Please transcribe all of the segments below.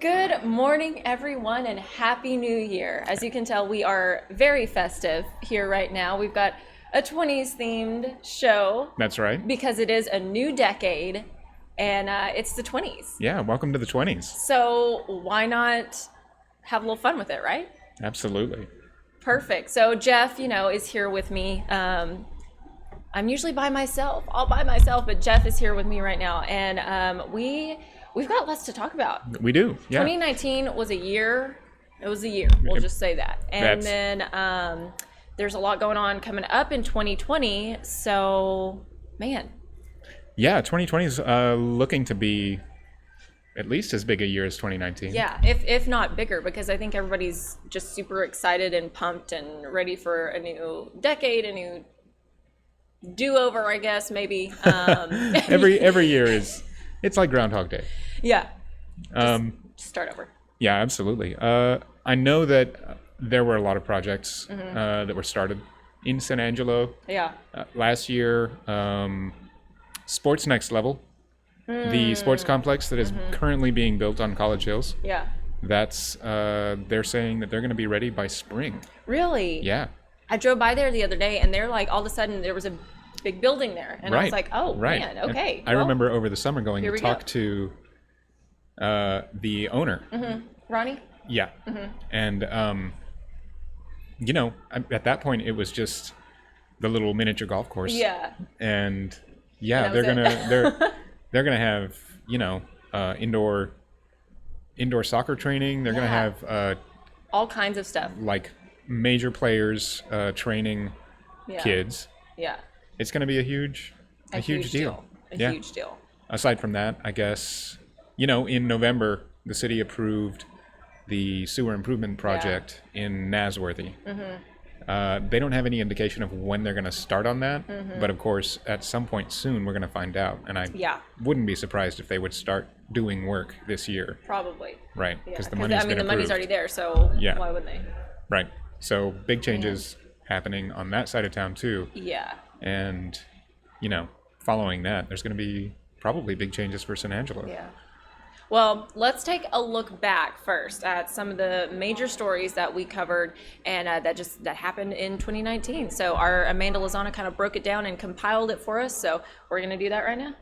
Good morning, everyone, and Happy New Year. As you can tell, we are very festive here right now. We've got a 20s themed show. That's right. Because it is a new decade, and it's the 20s. Yeah, welcome to the 20s. So why not have a little fun with it, right? Absolutely. Perfect. So Jeff, is here with me. I'm usually by myself, all by myself, but Jeff is here with me right now, and we've got lots to talk about. We do, yeah. 2019 was a year. It was a year. We'll just say that. And then there's a lot going on coming up in 2020. So, man. Yeah, 2020 is looking to be at least as big a year as 2019. Yeah, if not bigger, because I think everybody's just super excited and pumped and ready for a new decade, a new do-over, I guess, maybe. Every year it's like Groundhog Day. Yeah. Just start over. Yeah, absolutely. I know that there were a lot of projects that were started in San Angelo. Yeah. Last year, Sports Next Level, the sports complex that is currently being built on College Hills. Yeah. That's they're saying that they're going to be ready by spring. Really? Yeah. I drove by there the other day, and they're like, all of a sudden, there was a big building there. And I was like, oh, man, okay. I remember over the summer going to talk to the owner. Ronnie? Yeah. And, at that point, it was just the little miniature golf course. Yeah. And, yeah, they're gonna have, indoor soccer training. They're gonna have all kinds of stuff. Like major players training kids. Yeah. It's going to be a huge deal. A huge deal. Aside from that, I guess, in November, the city approved the sewer improvement project in Nasworthy. They don't have any indication of when they're going to start on that. But of course, at some point soon, we're going to find out. And I wouldn't be surprised if they would start doing work this year. Probably. Right. Because the money's been approved. The money's already there, so why wouldn't they? Right. So big changes happening on that side of town too. Yeah. And, following that, there's going to be probably big changes for San Angelo. Yeah. Well, let's take a look back first at some of the major stories that we covered and that happened in 2019. So our Amanda Lozano kind of broke it down and compiled it for us. So we're going to do that right now.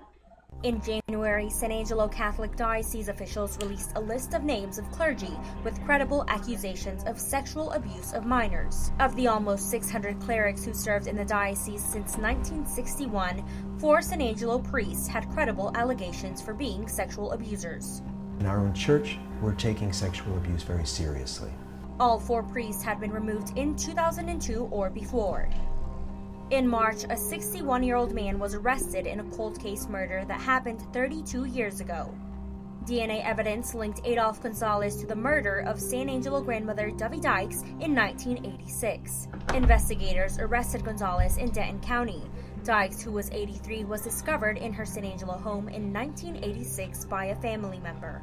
In January, San Angelo Catholic Diocese officials released a list of names of clergy with credible accusations of sexual abuse of minors. Of the almost 600 clerics who served in the diocese since 1961, 4 San Angelo priests had credible allegations for being sexual abusers. In our own church, we're taking sexual abuse very seriously. All 4 priests had been removed in 2002 or before. In March, a 61-year-old man was arrested in a cold case murder that happened 32 years ago. DNA evidence linked Adolph Gonzalez to the murder of San Angelo grandmother Dovey Dykes in 1986. Investigators arrested Gonzalez in Denton County. Dykes, who was 83, was discovered in her San Angelo home in 1986 by a family member.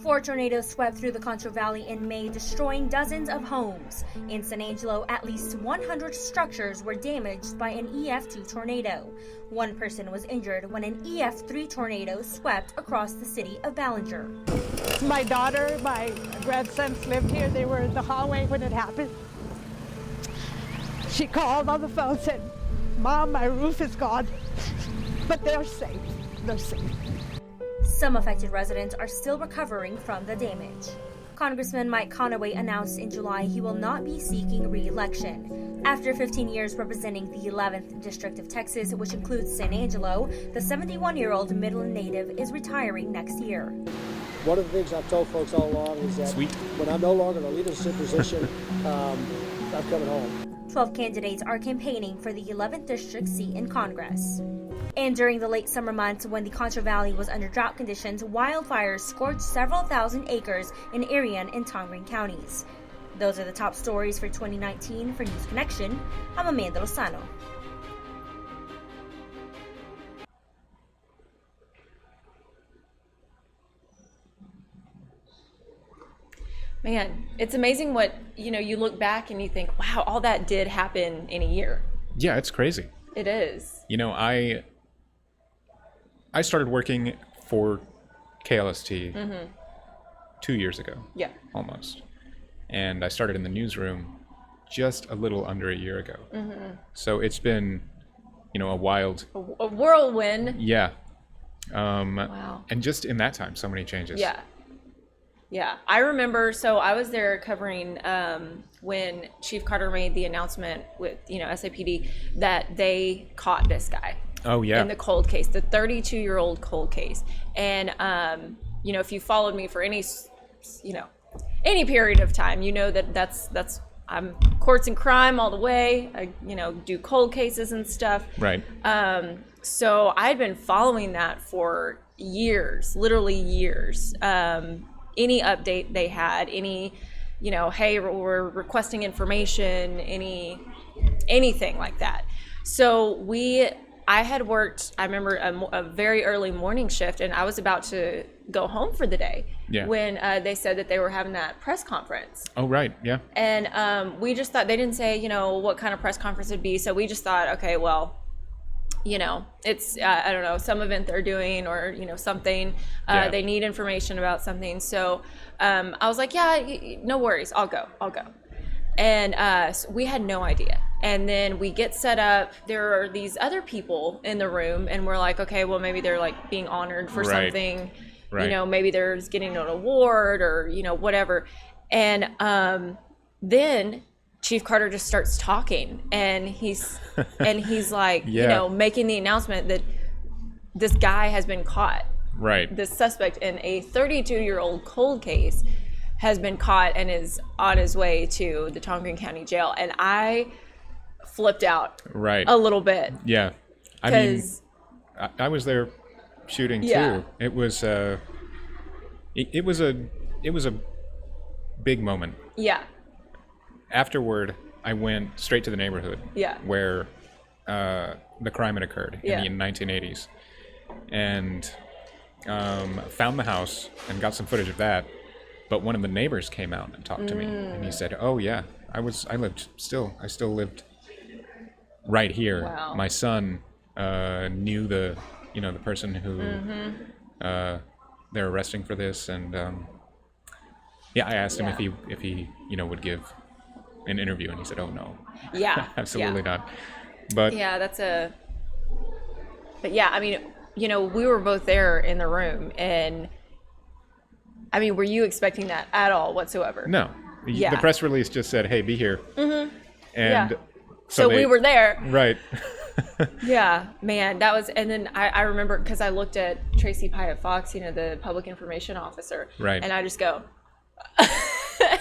4 tornadoes swept through the Concho Valley in May, destroying dozens of homes. In San Angelo, at least 100 structures were damaged by an EF2 tornado. 1 person was injured when an EF3 tornado swept across the city of Ballinger. My daughter, my grandsons lived here. They were in the hallway when it happened. She called on the phone and said, "Mom, my roof is gone." But they're safe. They're safe. Some affected residents are still recovering from the damage. Congressman Mike Conaway announced in July he will not be seeking re-election. After 15 years representing the 11th District of Texas, which includes San Angelo, the 71-year-old Midland native is retiring next year. One of the things I've told folks all along is that when I'm no longer in a leadership position, I'm coming home. 12 candidates are campaigning for the 11th District seat in Congress. And during the late summer months when the Concho Valley was under drought conditions, wildfires scorched several thousand acres in Irion and Tongreen counties. Those are the top stories for 2019. For News Connection, I'm Amanda Lozano. Man, it's amazing what, you look back and you think, wow, all that did happen in a year. Yeah, it's crazy. It is. I started working for KLST 2 years ago. Yeah. Almost. And I started in the newsroom just a little under a year ago. So it's been, a wild. A whirlwind. Yeah. Wow. And just in that time, so many changes. Yeah. Yeah. I remember, so I was there covering when Chief Carter made the announcement with, SAPD that they caught this guy. Oh, yeah. In the cold case, the 32-year-old cold case. And, if you followed me for any period of time, that's I'm courts and crime all the way. I, do cold cases and stuff. Right. So I'd been following that for years, literally years. Any update they had, any, hey, we're requesting information, anything like that. So I had worked, I remember a very early morning shift, and I was about to go home for the day when they said that they were having that press conference. Oh, right. Yeah. And we just thought, they didn't say, what kind of press conference it'd be. So we just thought, okay, well, it's, I don't know, some event they're doing or, something. They need information about something. So I was like, yeah, no worries. I'll go. And so we had no idea. And then we get set up. There are these other people in the room, and we're like, okay, well, maybe they're like being honored for something. Right. Maybe they're getting an award or, whatever. And then Chief Carter just starts talking, and he's like, making the announcement that this guy has been caught. Right. This suspect in a 32-year-old cold case has been caught and is on his way to the Tonkin County Jail. And I flipped out a little bit. Yeah. I mean, I was there shooting too. It was it was a big moment. Yeah. Afterward, I went straight to the neighborhood where the crime had occurred in the 1980s, and found the house and got some footage of that. But one of the neighbors came out and talked to me, and he said, "Oh yeah, I still lived right here. Wow. My son knew the person who they're arresting for this, and I asked him if he would give an interview, and he said, "Oh no, absolutely not." But I mean, we were both there in the room, and I mean, were you expecting that at all whatsoever? No. The press release just said, "Hey, be here." And so we were there. Right. Yeah, man, that was, and then I remember, because I looked at Tracy Pyatt Fox, the public information officer, right, and I just go,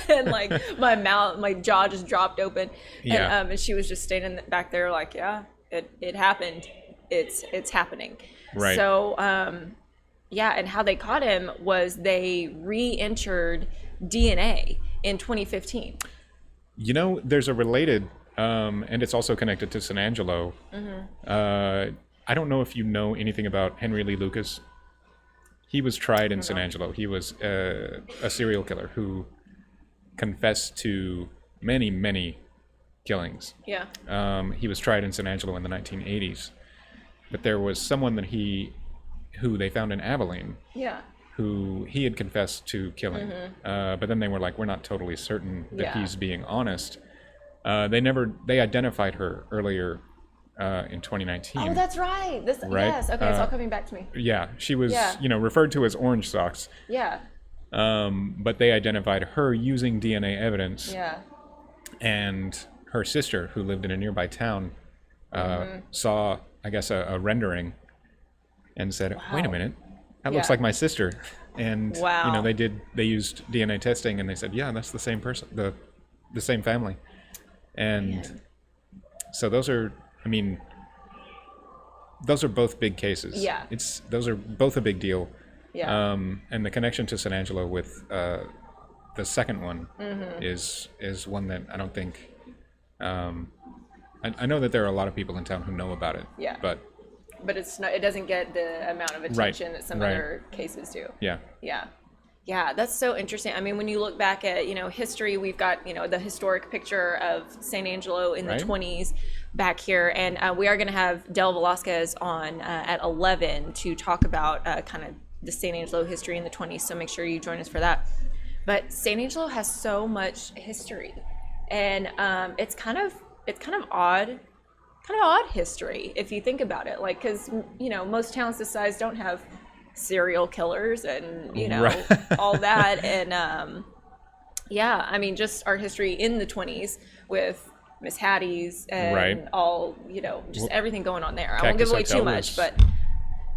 and like my jaw just dropped open, and she was just standing back there like, yeah, it happened, it's happening, right. So and how they caught him was they re-entered DNA in 2015. There's a related. And it's also connected to San Angelo. I don't know if you know anything about Henry Lee Lucas. He was tried in San Angelo. He was a serial killer who confessed to many, many killings. Yeah. He was tried in San Angelo in the 1980s. But there was someone who they found in Abilene. Yeah. Who he had confessed to killing. But then they were like, we're not totally certain that he's being honest. They identified her earlier in 2019. Oh, that's right. Right? Yes. Okay, it's all coming back to me. Yeah, she was, referred to as Orange Socks. Yeah. But they identified her using DNA evidence. Yeah. And her sister, who lived in a nearby town, saw, I guess, a rendering, and said, "Wait a minute, that looks like my sister." And they used DNA testing, and they said, "Yeah, that's the same person, the same family." And so those are both big cases. Yeah. Those are both a big deal. Yeah. And the connection to San Angelo with the second one is one that I don't think I know that there are a lot of people in town who know about it. Yeah. But it's not, it doesn't get the amount of attention that some other cases do. Yeah. Yeah. Yeah, that's so interesting. I mean, when you look back at, history, we've got, the historic picture of San Angelo in the 20s back here. And we are going to have Del Velasquez on at 11 to talk about kind of the San Angelo history in the 20s. So make sure you join us for that. But San Angelo has so much history, and it's kind of odd. Kind of odd history if you think about it, like, because most towns this size don't have serial killers and Right. all that, and yeah, I mean, just our history in the 20s with Miss Hattie's and Right. all just everything going on there. I won't Cactus give away too Hotel much, was- but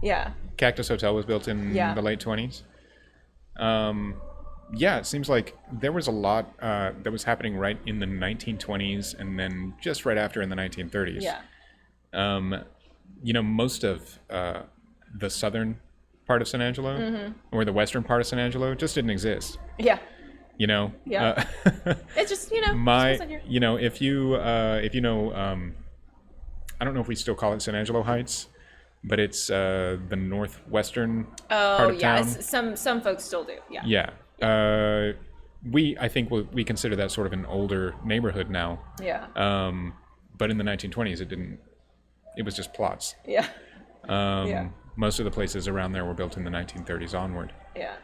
yeah, Cactus Hotel was built in Yeah. the late 20s. Yeah, it seems like there was a lot that was happening right in the 1920s and then just right after in the 1930s. yeah, Most of the southern part of San Angelo Mm-hmm. or the western part of San Angelo just didn't exist. yeah. Yeah. It's just My, just wasn't here. if you I don't know if we still call it San Angelo Heights, but it's the northwestern part Oh of yeah, town. some folks still do. Yeah. Yeah. I think we consider that sort of an older neighborhood now. Yeah. But in the 1920s, it was just plots. Yeah. Yeah. Most of the places around there were built in the 1930s onward. Yeah.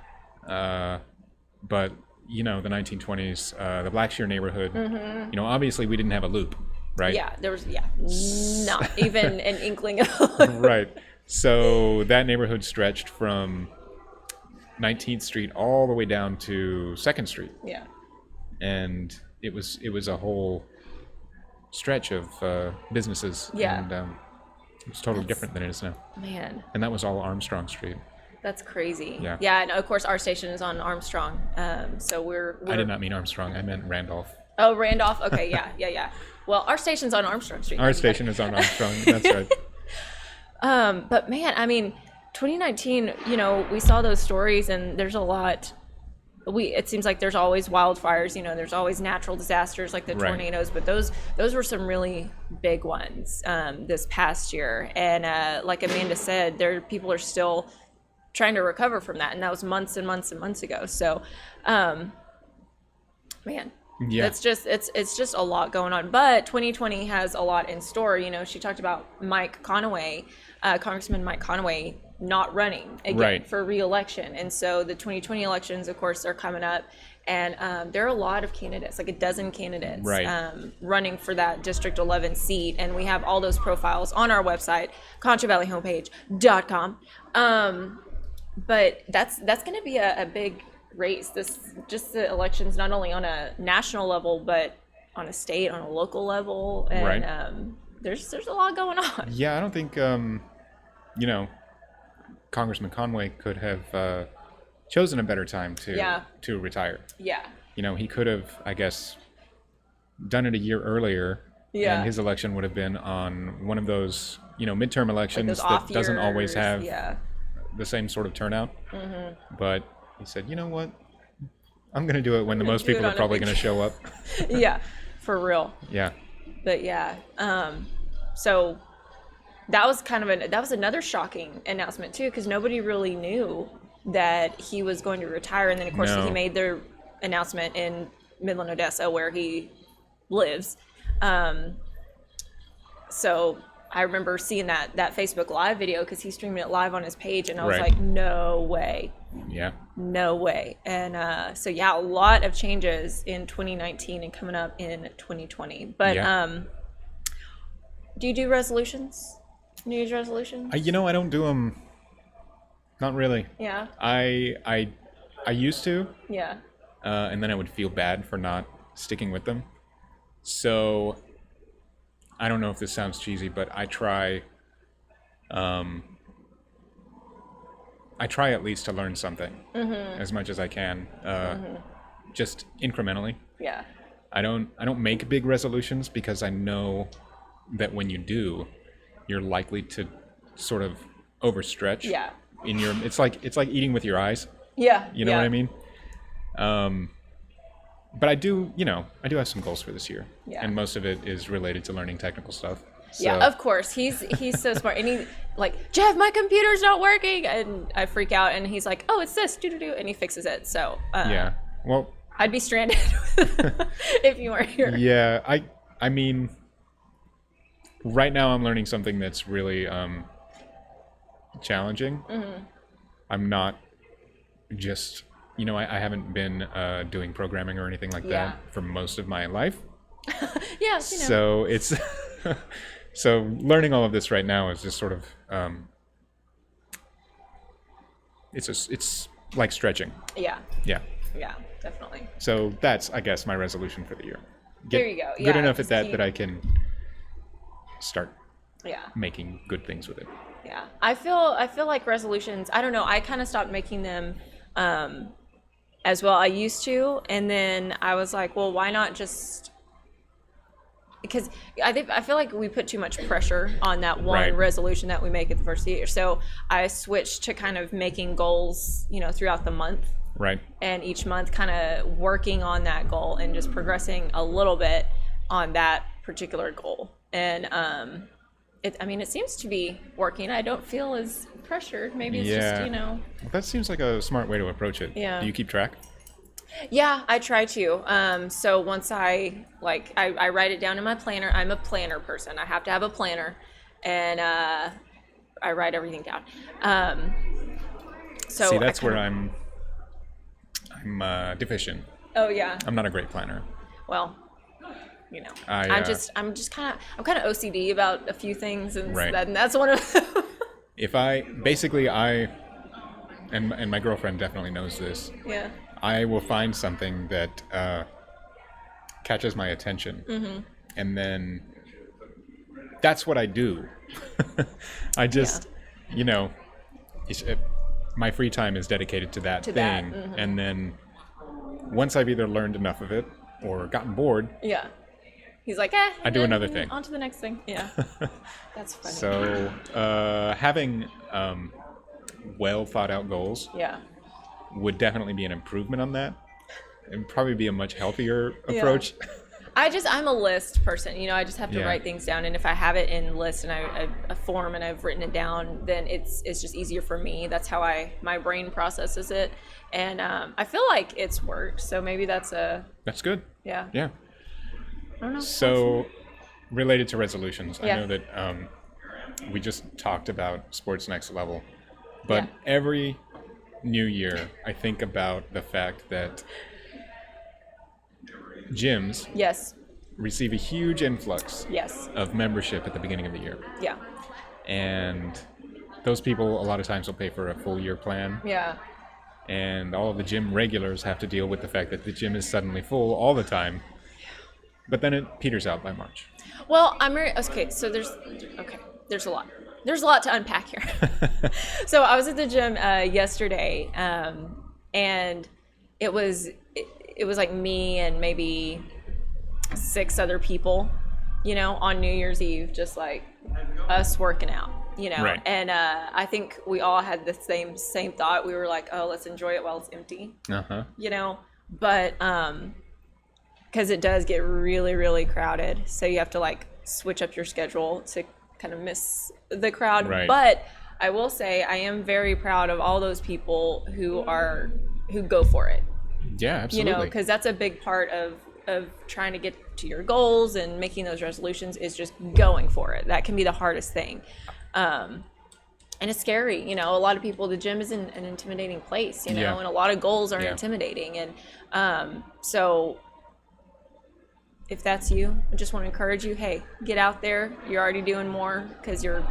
But, the 1920s, the Blackshear neighborhood, obviously we didn't have a loop, right? Yeah. There was not even an inkling of Right. So that neighborhood stretched from 19th Street all the way down to 2nd Street. Yeah. And it was a whole stretch of businesses. Yeah. And it was totally different than it is now. Man, And that was all Armstrong Street. that's crazy. Yeah. Yeah, and of course our station is on Armstrong. So we're I did not mean Armstrong. I meant Randolph. Oh, Randolph. Okay, yeah. Well, our station's on Armstrong Street. Our station is on Armstrong. That's right. But man, I mean, 2019, we saw those stories and there's a lot. It seems like there's always wildfires, there's always natural disasters like the Right. tornadoes, but those were some really big ones this past year. And like Amanda said, people are still trying to recover from that, and that was months and months and months ago. So, man, Yeah. it's just a lot going on. But 2020 has a lot in store. She talked about Mike Conaway, Congressman Mike Conaway, not running again Right. for re-election, and so the 2020 elections, of course, are coming up, and there are a lot of candidates, like a dozen candidates, Right. running for that District 11 seat, and we have all those profiles on our website, ContraValleyHomepage.com. But that's going to be a big race. The elections, not only on a national level, but on a state, on a local level, and Right. There's a lot going on. Yeah, I don't think, Congressman Conway could have chosen a better time to retire. Yeah. He could have, I guess, done it a year earlier. Yeah. And his election would have been on one of those, midterm elections Those that off doesn't always years, have yeah. the same sort of turnout. Mm-hmm. But he said, you know what? I'm going to do it when the most do it people are on a probably big- going to show up. Yeah, for real. Yeah. But yeah, so that was another shocking announcement too, because nobody really knew that he was going to retire, and then of course No. he made their announcement in Midland, Odessa, where he lives. So I remember seeing that Facebook Live video, because he's streaming it live on his page, and I was Right. like, no way. Yeah. No way. And so yeah, a lot of changes in 2019 and coming up in 2020. But Yeah. do you do resolutions? New Year's resolutions? I don't do them. Not really. Yeah. I used to, Yeah. and then I would feel bad for not sticking with them. So I don't know if this sounds cheesy, but I try at least to learn something as much as I can, just incrementally. Yeah. I don't make big resolutions, because I know that when you do, you're likely to sort of overstretch. Yeah. It's like eating with your eyes. Yeah. You know what I mean? But I do have some goals for this year. Yeah. And most of it is related to learning technical stuff. So, Yeah, of course. He's so smart. And he like, Jeff, my computer's not working, and I freak out, and he's like, oh, it's this, do, and he fixes it. So yeah. Well, I'd be stranded if you weren't here. yeah, I mean, right now I'm learning something that's really challenging. Mm-hmm. I'm not just I haven't been doing programming or anything like Yeah. that for most of my life. Yeah, So it's so learning all of this right now is just sort of it's like stretching. yeah, Yeah. yeah, definitely. So that's, I guess, my resolution for the year. There you go. Good Yeah, enough at just that keep- that I can start Yeah. making good things with it. Yeah, I feel like resolutions. I don't know. I kind of stopped making them as well. I used to, and then I was like, well, why not just? Because I feel like we put too much pressure on that one Right. resolution that we make at the first of the year. So I switched to kind of making goals, throughout the month, Right. and each month kind of working on that goal and just progressing a little bit on that particular goal. And it seems to be working. I don't feel as pressured. Maybe it's just, That seems like a smart way to approach it. Yeah. Do you keep track? Yeah, I try to. So once I write it down in my planner. I'm a planner person. I have to have a planner, and I write everything down. So See, that's where I'm deficient. Oh yeah. I'm not a great planner. Well, I, I'm just kind of OCD about a few things, and Right. that's one of them. If I basically and my girlfriend definitely knows this. Yeah. I will find something that catches my attention, and then that's what I do. I just, my free time is dedicated to that thing, and then once I've either learned enough of it or gotten bored, Yeah. He's like, I do then another thing. On to the next thing. Yeah. That's funny. so having well thought out goals Yeah. would definitely be an improvement on that. It'd probably be a much healthier approach. I'm a list person. I just have to Yeah. write things down, and if I have it in list and a form and I've written it down, then it's just easier for me. That's how my brain processes it, and I feel like it's worked. So maybe that's That's good. yeah. Yeah. I don't know. So, related to resolutions, Yeah. I know that we just talked about Sports Next Level, but Yeah. every new year, I think about the fact that gyms Yes. receive a huge influx Yes. of membership at the beginning of the year. Yeah. And those people, a lot of times, will pay for a full year plan. Yeah. And all of the gym regulars have to deal with the fact that the gym is suddenly full all the time. But then it peters out by March. Well, okay. So there's a lot. There's a lot to unpack here. So I was at the gym yesterday, and it was like me and maybe 6 other people, on New Year's Eve, just like us working out, Right. And I think we all had the same thought. We were like, oh, let's enjoy it while it's empty, Uh-huh. but because it does get really, really crowded, so you have to like switch up your schedule to kind of miss the crowd. Right. But I will say I am very proud of all those people who go for it. Yeah, absolutely. Because that's a big part of trying to get to your goals and making those resolutions is just going for it. That can be the hardest thing. And it's scary. A lot of people, the gym is an intimidating place, Yeah. and a lot of goals are Yeah. intimidating. And so if that's you, I just want to encourage you, hey, get out there. You're already doing more because you're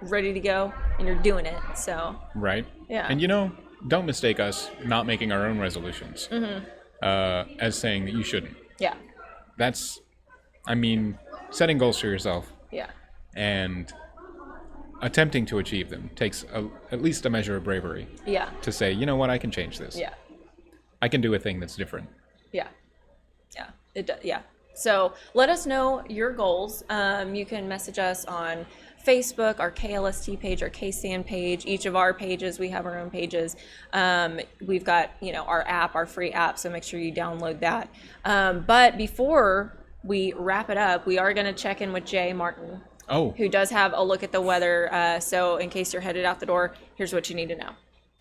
ready to go and you're doing it. So, Right. Yeah. And don't mistake us not making our own resolutions as saying that you shouldn't. yeah. That's, setting goals for yourself Yeah. and attempting to achieve them takes at least a measure of bravery Yeah. to say, you know what, I can change this. Yeah. I can do a thing that's different. Yeah. Yeah. It does. Yeah. So let us know your goals. You can message us on Facebook, our KLST page, our KSAN page. Each of our pages, we have our own pages. We've got, our app, our free app. So make sure you download that. But before we wrap it up, we are going to check in with Jay Martin, Oh, who does have a look at the weather. So in case you're headed out the door, here's what you need to know.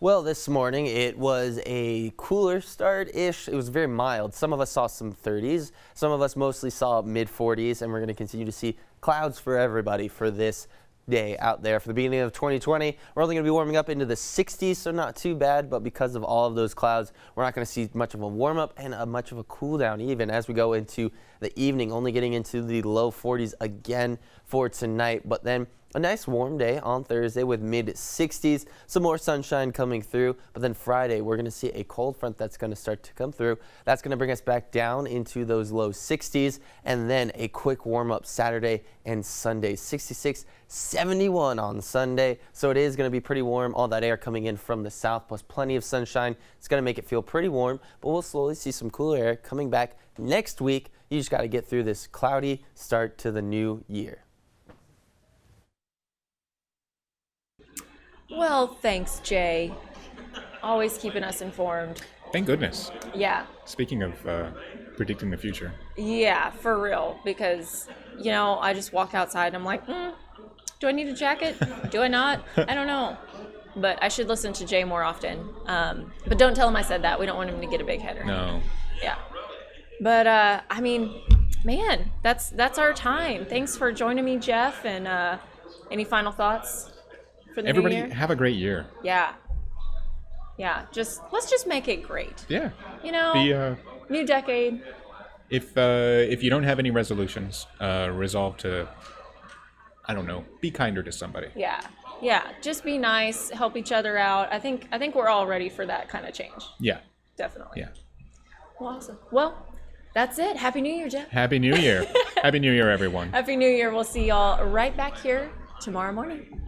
Well, this morning it was a cooler start-ish. It was very mild. Some of us saw some 30s. Some of us mostly saw mid-40s, and we're going to continue to see clouds for everybody for this day out there for the beginning of 2020. We're only going to be warming up into the 60s, so not too bad, but because of all of those clouds, we're not going to see much of a warm up and much of a cool down even as we go into the evening, only getting into the low 40s again for tonight. But then a nice warm day on Thursday with mid 60s, some more sunshine coming through. But then Friday, we're going to see a cold front that's going to start to come through. That's going to bring us back down into those low 60s. And then a quick warm up Saturday and Sunday, 66, 71 on Sunday. So it is going to be pretty warm. All that air coming in from the south, plus plenty of sunshine. It's going to make it feel pretty warm. But we'll slowly see some cooler air coming back next week. You just got to get through this cloudy start to the new year. Well, thanks, Jay. Always keeping us informed. Thank goodness. Yeah. Speaking of predicting the future. Yeah, for real. Because, you know, I just walk outside and I'm like, do I need a jacket? Do I not? I don't know. But I should listen to Jay more often. But don't tell him I said that. We don't want him to get a big header. No. Yeah. But, I mean, man, that's our time. Thanks for joining me, Jeff. And any final thoughts for the Everybody new year? have a great year. Yeah. Yeah. Let's just make it great. Yeah. You know, new decade. If you don't have any resolutions, resolve to, I don't know, be kinder to somebody. Yeah. Yeah. Just be nice, help each other out. I think we're all ready for that kind of change. Yeah. Definitely. Yeah. Well, awesome. Well, that's it. Happy New Year, Jeff. Happy New Year. Happy New Year, everyone. Happy New Year. We'll see y'all right back here tomorrow morning.